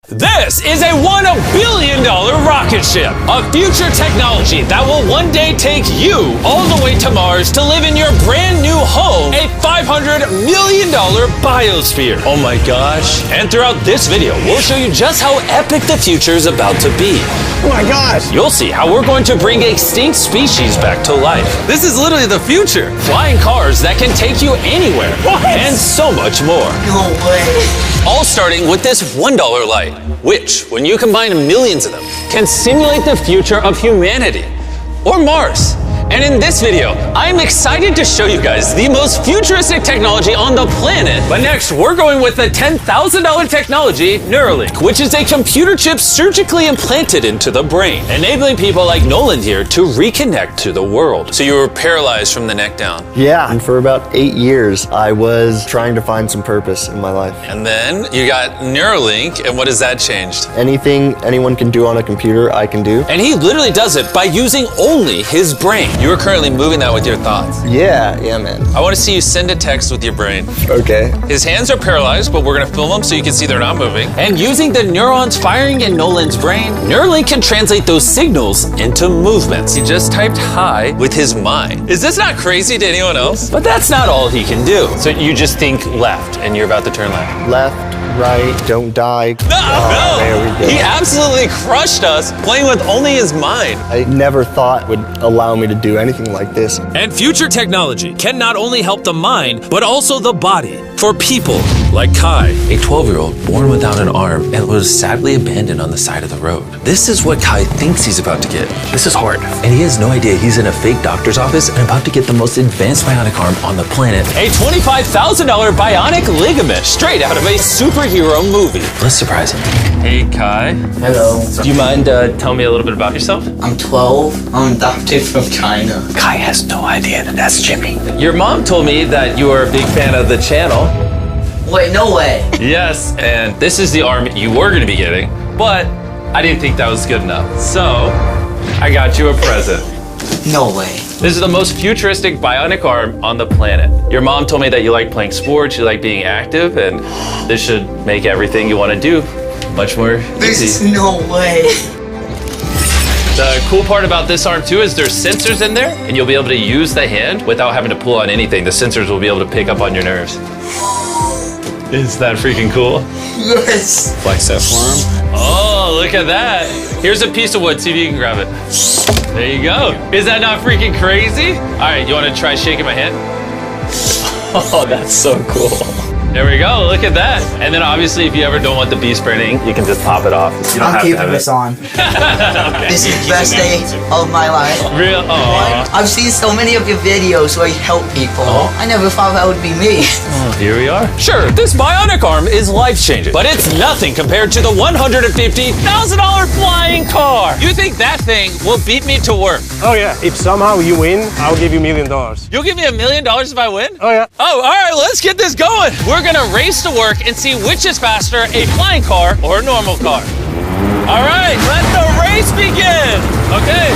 This is a $1 billion rocket ship, a future technology that will one day take you all the way to Mars to live in your brand new home, a $500 million biosphere. Oh my gosh. And throughout this video, we'll show you just how epic the future is about to be. Oh my gosh. You'll see how we're going to bring extinct species back to life. This is literally the future. Flying cars that can take you anywhere. What? And so much more. No way. All starting with this $1 light, which, when you combine millions of them, can simulate the future of humanity, or Mars. And in this video, I'm excited to show you guys the most futuristic technology on the planet. But next, we're going with the $10,000 technology, Neuralink, which is a computer chip surgically implanted into the brain, enabling people like Nolan here to reconnect to the world. So you were paralyzed from the neck down. Yeah, and for about 8 years, I was trying to find some purpose in my life. And then you got Neuralink, and what has that changed? Anything anyone can do on a computer, I can do. And he literally does it by using only his brain. You are currently moving that with your thoughts. Yeah, man. I want to see you send a text with your brain. Okay. His hands are paralyzed, but we're going to film them so you can see they're not moving. And using the neurons firing in Nolan's brain, Neuralink can translate those signals into movements. He just typed hi with his mind. Is this not crazy to anyone else? But that's not all he can do. So you just think left, and you're about to turn left. Left, right, don't die. No! There we go. He absolutely crushed us playing with only his mind. I never thought would allow me to do anything like this. And future technology can not only help the mind, but also the body for people like Kai, a 12-year-old born without an arm and was sadly abandoned on the side of the road. This is what Kai thinks he's about to get. This is hard. And he has no idea he's in a fake doctor's office and about to get the most advanced bionic arm on the planet. A $25,000 bionic ligament straight out of a superhero movie. Let's surprise him. Hey, Kai. Hello. Do you mind telling me a little bit about yourself? I'm 12. I'm adopted from China. Kai has no idea that that's Jimmy. Your mom told me that you are a big fan of the channel. Wait, no way. Yes, and this is the arm you were going to be getting, but I didn't think that was good enough. So, I got you a present. No way. This is the most futuristic bionic arm on the planet. Your mom told me that you like playing sports, you like being active, and this should make everything you want to do much more There's easy. no way. The cool part about this arm too is there's sensors in there, and you'll be able to use the hand without having to pull on anything. The sensors will be able to pick up on your nerves. Is that freaking cool? Yes. Flex that forearm. Oh, look at that. Here's a piece of wood. See if you can grab it. There you go. Is that not freaking crazy? All right, you want to try shaking my hand? Oh, that's so cool. There we go. Look at that. And then obviously, if you ever don't want the beast branding, you can just pop it off. You don't I'm have to keeping have this it. on. Okay. This is the best day of my life. Real? Oh. I've seen so many of your videos where you help people. I never thought that would be me. Here we are. Sure, this bionic arm is life-changing, but it's nothing compared to the $150,000 flying car. You think that thing will beat me to work? Oh yeah. If somehow you win, I'll give you $1 million. You'll give me $1 million if I win? Oh yeah. Oh, all right, let's get this going. We're gonna race to work and see which is faster, a flying car or a normal car. All right, let the race begin. Okay,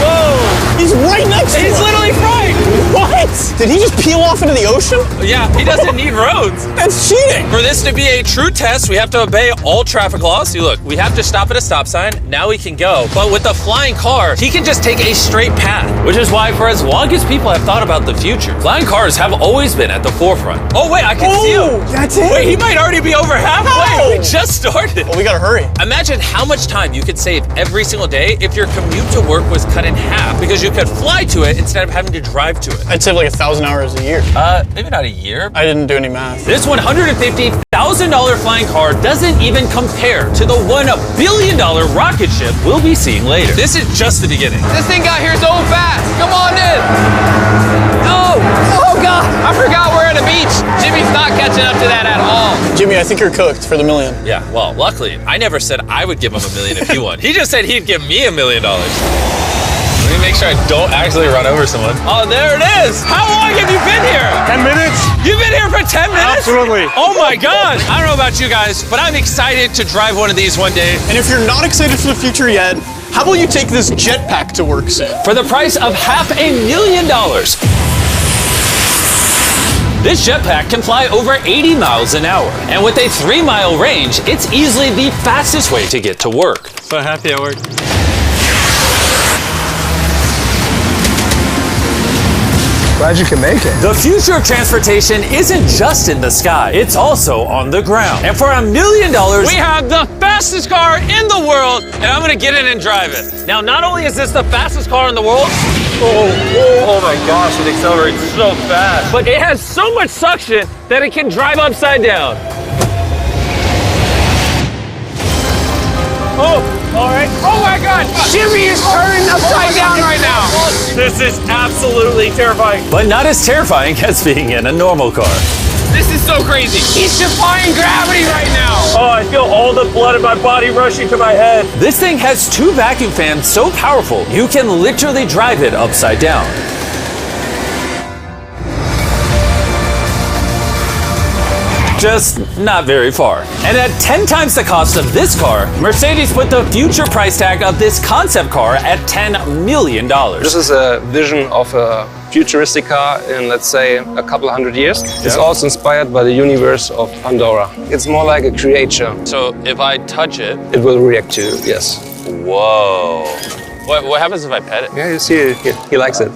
whoa. He's right next to He's us. literally right. What? Did he just peel off into the ocean? Yeah, he doesn't need roads. That's cheating. For this to be a true test, we have to obey all traffic laws. See, look, we have to stop at a stop sign. Now we can go. But with the flying car, he can just take a straight path, which is why for as long as people have thought about the future, flying cars have always been at the forefront. Oh, wait, I can see him. That's it. Wait, he might already be over halfway. How? We just started. Well, we gotta hurry. Imagine how much time you could save every single day if your commute to work was cut in half because you could fly to it instead of having to drive to it. I'd save like 1,000 hours a year. Maybe not a year. I didn't do any math. This $150,000 flying car doesn't even compare to the $1 billion rocket ship we'll be seeing later. This is just the beginning. This thing got here so fast. Come on in. Oh, oh God. I forgot we're at a beach. Jimmy's not catching up to that at all. Jimmy, I think you're cooked for the $1 million. Yeah, well, luckily, I never said I would give him $1 million if he won. He just said he'd give me $1 million. Let me make sure I don't actually run over someone. Oh, there it is. How long have you been here? 10 minutes? You've been here for 10 minutes? Absolutely. Oh my gosh. I don't know about you guys, but I'm excited to drive one of these one day. And if you're not excited for the future yet, how about you take this jetpack to work soon? For the price of $500,000. This jetpack can fly over 80 miles an hour. And with a 3-mile range, it's easily the fastest way to get to work. So happy at work. Glad you can make it. The future of transportation isn't just in the sky, it's also on the ground. And for $1 million, we have the fastest car in the world, and I'm gonna get in and drive it. Now, not only is this the fastest car in the world, oh my gosh, it accelerates so fast, but it has so much suction that it can drive upside down. Oh, all right. Oh my God, Jimmy is turning upside down right now. This is absolutely terrifying. But not as terrifying as being in a normal car. This is so crazy. He's defying gravity right now. Oh, I feel all the blood in my body rushing to my head. This thing has 2 vacuum fans so powerful, you can literally drive it upside down. Just not very far. And at 10 times the cost of this car, Mercedes put the future price tag of this concept car at $10 million. This is a vision of a futuristic car in, let's say, a couple hundred years. It's also inspired by the universe of Pandora. It's more like a creature. So if I touch it, It will react to you, yes. whoa. What happens if I pet it? Yeah, you see, he likes it.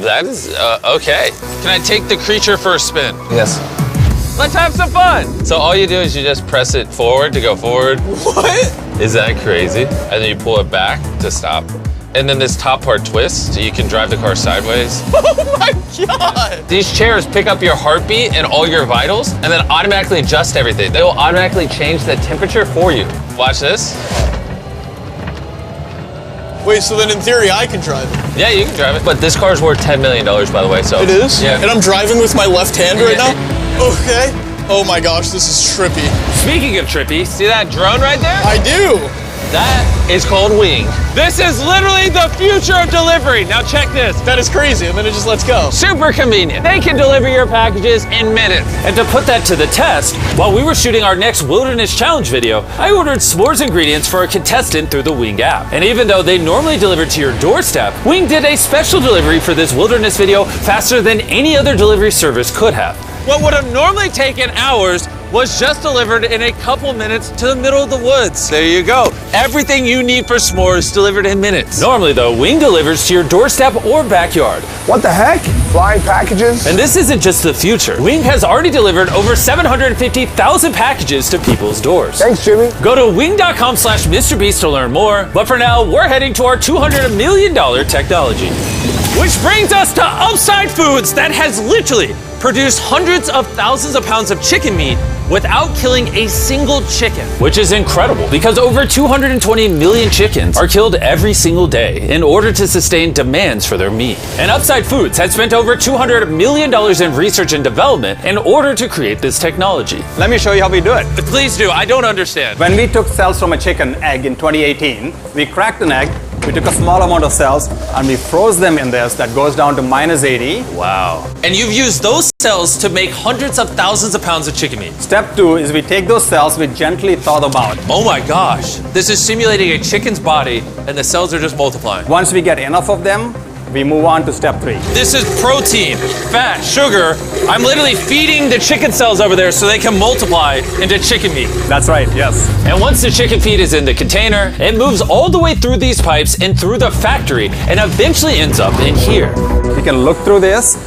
That is, okay. Can I take the creature for a spin? Yes. Let's have some fun. So all you do is you just press it forward to go forward. What? Is that crazy? And then you pull it back to stop. And then this top part twists so you can drive the car sideways. Oh my God. These chairs pick up your heartbeat and all your vitals and then automatically adjust everything. They will automatically change the temperature for you. Watch this. Wait, so then in theory I can drive it? Yeah, you can drive it. But this car's worth $10 million, by the way, so. It is? Yeah. And I'm driving with my left hand right now? Okay. Oh my gosh, this is trippy. Speaking of trippy, see that drone right there? I do. That is called Wing. This is literally the future of delivery. Now check this. That is crazy, and then it just lets go. Super convenient. They can deliver your packages in minutes. And to put that to the test, while we were shooting our next Wilderness Challenge video, I ordered s'mores ingredients for a contestant through the Wing app. And even though they normally deliver to your doorstep, Wing did a special delivery for this Wilderness video faster than any other delivery service could have. What would have normally taken hours was just delivered in a couple minutes to the middle of the woods. There you go. Everything you need for s'mores delivered in minutes. Normally though, Wing delivers to your doorstep or backyard. What the heck? Flying packages? And this isn't just the future. Wing has already delivered over 750,000 packages to people's doors. Thanks, Jimmy. Go to wing.com/MrBeast to learn more. But for now, we're heading to our $200 million technology. Which brings us to Upside Foods that has literally produced hundreds of thousands of pounds of chicken meat without killing a single chicken. Which is incredible because over 220 million chickens are killed every single day in order to sustain demands for their meat. And Upside Foods has spent over $200 million in research and development in order to create this technology. Let me show you how we do it. Please do, I don't understand. When we took cells from a chicken egg in 2018, we cracked an egg, we took a small amount of cells, and we froze them in this that goes down to -80. Wow. And you've used those cells to make hundreds of thousands of pounds of chicken meat. Step 2 is we take those cells, we gently thaw them out. Oh my gosh. This is simulating a chicken's body and the cells are just multiplying. Once we get enough of them, we move on to step 3. This is protein, fat, sugar. I'm literally feeding the chicken cells over there so they can multiply into chicken meat. That's right, yes. And once the chicken feed is in the container, it moves all the way through these pipes and through the factory and eventually ends up in here. You can look through this.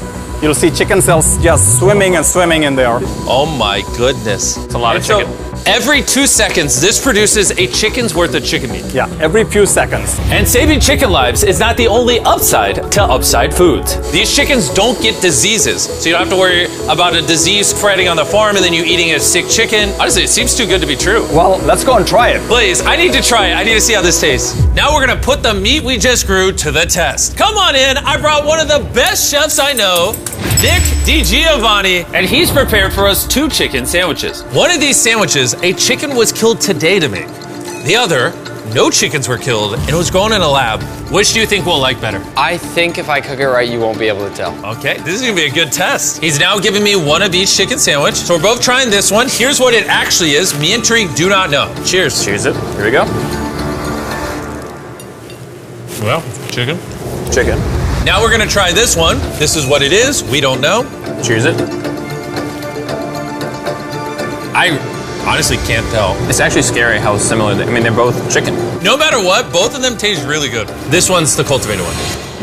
You'll see chicken cells just swimming and swimming in there. Oh my goodness. It's a lot of chicken. Every 2 seconds, this produces a chicken's worth of chicken meat. Yeah, every few seconds. And saving chicken lives is not the only upside to Upside Foods. These chickens don't get diseases, so you don't have to worry about a disease spreading on the farm and then you eating a sick chicken. Honestly, it seems too good to be true. Well, let's go and try it. Please, I need to try it. I need to see how this tastes. Now we're gonna put the meat we just grew to the test. Come on in, I brought one of the best chefs I know, Nick DiGiovanni, and he's prepared for us 2 chicken sandwiches. One of these sandwiches, a chicken was killed today to make. The other, no chickens were killed and it was grown in a lab. Which do you think we'll like better? I think if I cook it right, you won't be able to tell. Okay, this is gonna be a good test. He's now giving me one of each chicken sandwich. So we're both trying this one. Here's what it actually is. Me and Tariq do not know. Cheers. Cheers it. Here we go. Well, chicken. Chicken. Now we're gonna try this one. This is what it is. We don't know. Cheers it. I honestly can't tell. It's actually scary how similar I mean, they're both chicken. No matter what, both of them taste really good. This one's the cultivated one.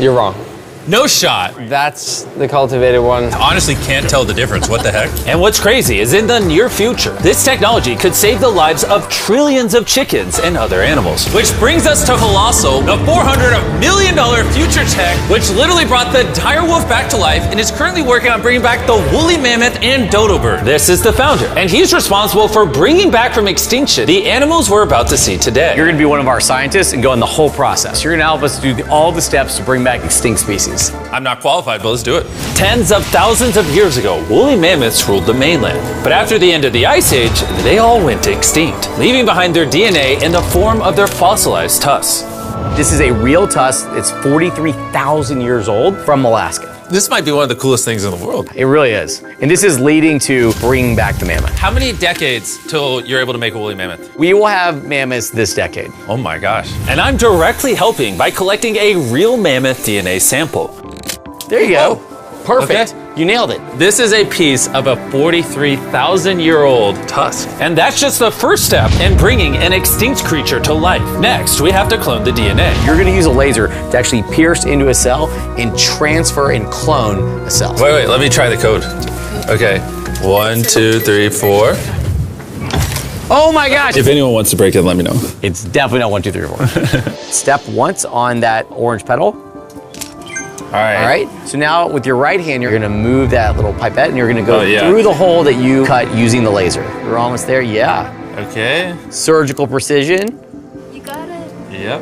You're wrong. No shot. That's the cultivated one. Honestly can't tell the difference. What the heck? And what's crazy is in the near future, this technology could save the lives of trillions of chickens and other animals. Which brings us to Colossal, the $400 million future tech, which literally brought the dire wolf back to life and is currently working on bringing back the woolly mammoth and dodo bird. This is the founder, and he's responsible for bringing back from extinction the animals we're about to see today. You're gonna be one of our scientists and go in the whole process. You're gonna help us do all the steps to bring back extinct species. I'm not qualified, but let's do it. Tens of thousands of years ago, woolly mammoths ruled the mainland. But after the end of the Ice Age, they all went extinct, leaving behind their DNA in the form of their fossilized tusks. This is a real tusk. It's 43,000 years old from Alaska. This might be one of the coolest things in the world. It really is. And this is leading to bringing back the mammoth. How many decades till you're able to make a woolly mammoth? We will have mammoths this decade. Oh my gosh. And I'm directly helping by collecting a real mammoth DNA sample. There you go. Perfect. Okay. You nailed it. This is a piece of a 43,000-year-old tusk. And that's just the first step in bringing an extinct creature to life. Next, we have to clone the DNA. You're gonna use a laser to actually pierce into a cell and transfer and clone a cell. Wait, let me try the code. Okay, 1, 2, 3, 4. Oh my gosh. If anyone wants to break it, let me know. It's definitely not 1, 2, 3, 4. Step once on that orange petal. All right. So now with your right hand, you're gonna move that little pipette and you're gonna go Oh, yeah. through the hole that you cut using the laser. You're almost there, yeah. Okay. Surgical precision. You got it. Yep.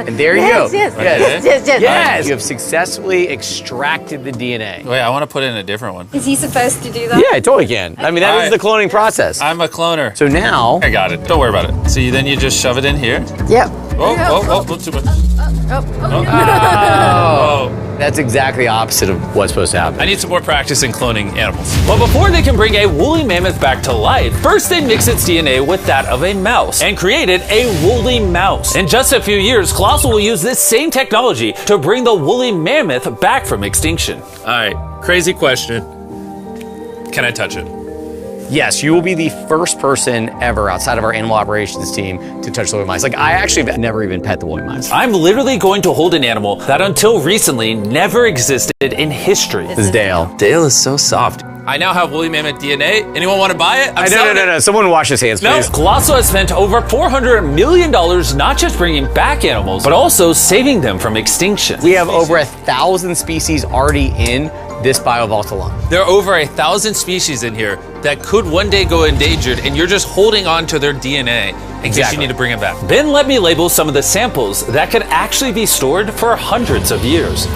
And there you go. Yes. Yes, you have successfully extracted the DNA. Wait, I want to put in a different one. Is he supposed to do that? Yeah, I totally can. I mean, that is the cloning process. I'm a cloner. So now, I got it. Don't worry about it. So then you just shove it in here. Yep. Oh, too much. that's exactly the opposite of what's supposed to happen. I need some more practice in cloning animals. But before they can bring a woolly mammoth back to life, first they mix its DNA with that of a mouse and created a woolly mouse. In just a few years, Colossal will use this same technology to bring the woolly mammoth back from extinction. All right, crazy question. Can I touch it? Yes, you will be the first person ever outside of our animal operations team to touch the woolly mice. Like, I actually have never even pet the woolly mice. I'm literally going to hold an animal that until recently never existed in history. This is Dale. Dale is so soft. I now have woolly mammoth DNA. Anyone want to buy it? No. Someone wash his hands, please. Colossal has spent over $400 million not just bringing back animals, but also saving them from extinction. We have over 1,000 species already in this biovault alone. There are over 1,000 species in here that could one day go endangered, and you're just holding on to their DNA in case you need to bring it back. Ben let me label some of the samples that could actually be stored for hundreds of years.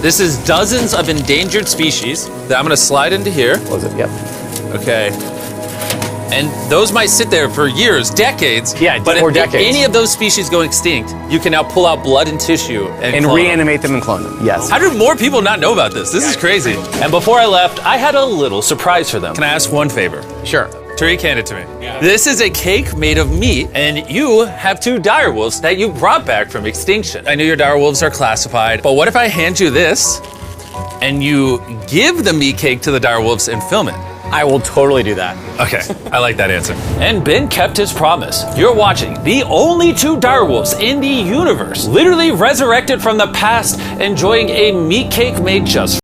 This is dozens of endangered species that I'm gonna slide into here. Close it, yep. Okay. And those might sit there for years, decades. Yeah, but or if decades. any of those species go extinct, you can now pull out blood and tissue and clone reanimate them and clone them, yes. How do more people not know about this? This is crazy. And before I left, I had a little surprise for them. Can I ask one favor? Sure. Tariq, hand it to me. Yeah. This is a cake made of meat, and you have 2 dire wolves that you brought back from extinction. I know your dire wolves are classified, but what if I hand you this, and you give the meat cake to the dire wolves and film it? I will totally do that. Okay, I like that answer. And Ben kept his promise. You're watching the only 2 direwolves in the universe, literally resurrected from the past, enjoying a meat cake made just